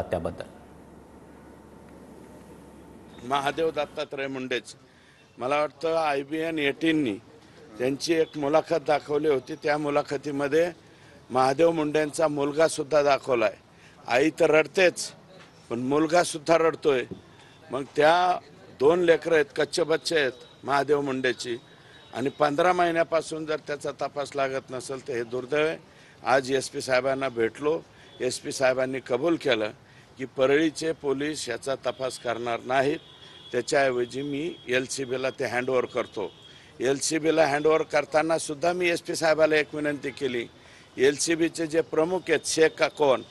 त्याबद्दल. महादेव दत्तात्रय मुंडेच मला वाटतं IBN 18नी त्यांची एक मुलाखत दाखवली होती. त्या मुलाखतीमध्ये महादेव मुंडेंचा मुलगा सुद्धा दाखवलाय. आई तर रडतेच पण मुलगा सुद्धा रडतोय. मग त्या दोन लेकरं आहेत, कच्चे बच्चे आहेत महादेव मुंडेची, आणि 15 महिन्यापासून जर त्याचा तपास लागत नसेल तर हे दुर्दैव आहे. आज SP साहेबांना भेटलो. SP साहेबांनी कबूल केलं की परळीचे पोलीस याचा तपास करणार नाहीत, त्याच्याऐवजी मी LCBला ते हँडओव्हर करतो. LCBला हँडओव्हर करताना सुद्धा मी SP साहेबाला एक विनंती केली, LCBचे जे प्रमुख आहेत शेख का कोण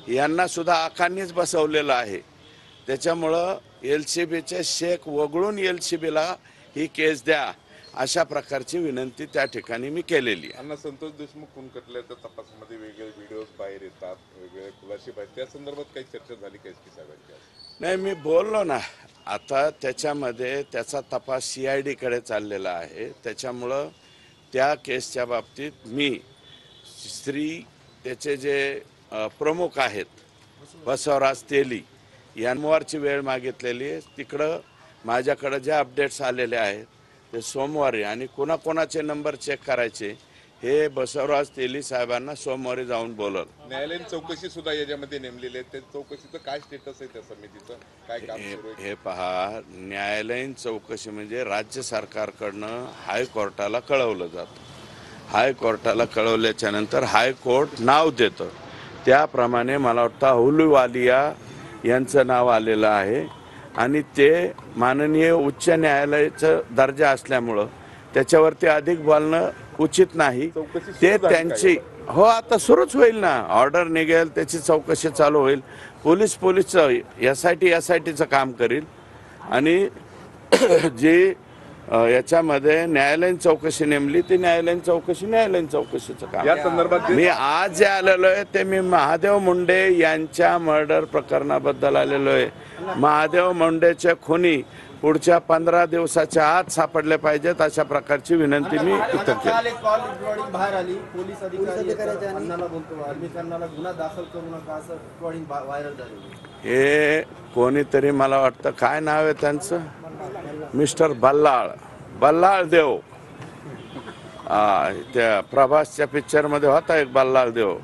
यांना सुद्धा आखांनीच बसवलेलं आहे. त्याच्यामुळं LCBचे शेख वगळून LCBला ही केस द्या अशा प्रकारची विनंती त्या ठिकाणी मी केलेली आहे. अण्णा संतोष देशमुख खून खटल्याच्या तपासामध्ये वेगवेगळे व्हिडिओज बाहेर येतात, वेगवेगळे खुलासे बाहेर, त्या संदर्भात काही चर्चा झाली का SP साहेबांची? नाही, मी बोललो ना, आता त्याच्यामध्ये त्याचा तपास CID कडे चाललेला आहे. त्याच्यामुळं त्या केसच्या बाबतीत मी त्याचे जे प्रमुख आहेत बसवराज तेली यांवरची वेळ मागितलेली आहे. तिकडं माझ्याकडं जे अपडेट्स आलेले आहेत ते सोमवारी, आणि कोणाकोणाचे नंबर चेक करायचे हे बसवराज तेली साहेबांना सोमवारी जाऊन बोलल. न्यायालयीन चौकशी सुद्धा याच्यामध्ये नेमलेली आहे, त्या चौकशीचं काय स्टेटस आहे, त्या समितीचं काय काम सुरू आहे? हे पहा, न्यायालयीन चौकशी म्हणजे राज्य सरकारकडनं हायकोर्टाला कळवलं जातं. हायकोर्टाला कळवल्याच्या नंतर हायकोर्ट नाव देतं. त्याप्रमाणे मला वाटतं अहलुवालिया यांचं नाव आलेलं आहे, आणि ते माननीय उच्च न्यायालयाचं दर्जा असल्यामुळं त्याच्यावरती अधिक बोलणं उचित नाही. ते त्यांची आता सुरूच होईल ना, ऑर्डर निघेल त्याची चौकशी चालू होईल. पोलीस SITचं काम करील, आणि जी याच्यामध्ये न्यायालयीन चौकशी नेमली ती न्यायालयीन चौकशीचं काम. या संदर्भात मी आज जे आलेलो आहे ते मी महादेव मुंडे यांच्या मर्डर प्रकरणाबद्दल आलेलो आहे. महादेव मुंडेचे खुनी पुढच्या 15 दिवसाच्या आत सापडले पाहिजेत अशा प्रकारची विनंती मी इथं केली. बाहेर आली, पोलीस अधिकारी अण्णाला बोलतो आर्मीकरणाला गुन्हा दाखल करू नका असं रेकॉर्डिंग व्हायरल झाली. हे कोणीतरी, मला वाटतं काय नाव आहे त्यांचं, मिस्टर बल्लाळ देव, त्या प्रभासच्या पिक्चरमध्ये होता एक बल्लाळ देव.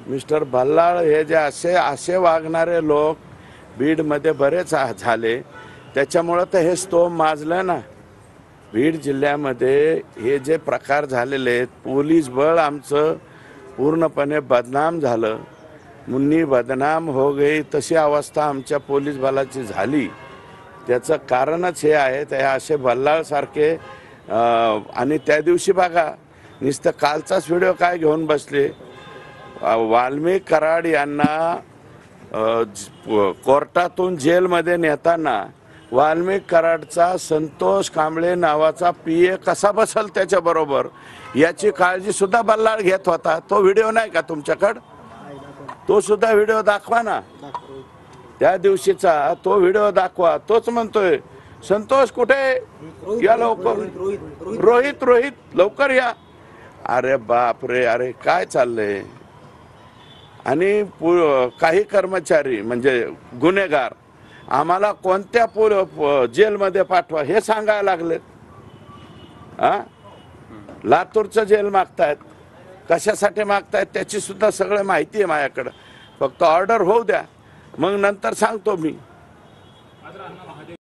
मिस्टर बल्लाळ हे जे असे वागणारे लोक बीडमध्ये बरेच झाले. त्याच्यामुळं तर हे स्तोम माजलं ना. बीड जिल्ह्यामध्ये हे जे प्रकार झालेले आहेत, पोलीस बळ आमचं पूर्णपणे बदनाम झालं. मुन्नी बदनाम हो गई तशी अवस्था आमच्या पोलीस बलाची झाली. त्याचं कारणच हे आहे. ते असे बल्लाळसारखे, आणि त्या दिवशी बघा नुसतं कालचाच व्हिडिओ काय घेऊन बसले. वाल्मिक कराड यांना कोर्टातून जेलमध्ये नेताना वाल्मिक कराडचा संतोष कांबळे नावाचा PA कसा बसल त्याच्याबरोबर याची काळजी सुद्धा बल्लाळ घेत होता. तो व्हिडिओ नाही का तुमच्याकडं? तो सुद्धा व्हिडिओ दाखवा ना, त्या दिवशीचा तो व्हिडिओ दाखवा. तोच म्हणतोय संतोष कुठे, या लवकर, रोहित लवकर या. अरे बाप रे, अरे काय चाललंय. आणि काही कर्मचारी म्हणजे गुन्हेगार आम्हाला कोणत्या जेलमध्ये पाठवा हे सांगायला लागलेत. लातूरचं जेल मागतायत, कशासाठी मागतायत त्याची सुद्धा सगळं माहिती आहे माझ्याकडं. फक्त ऑर्डर होऊ द्या, मग नंतर सांगतो मी.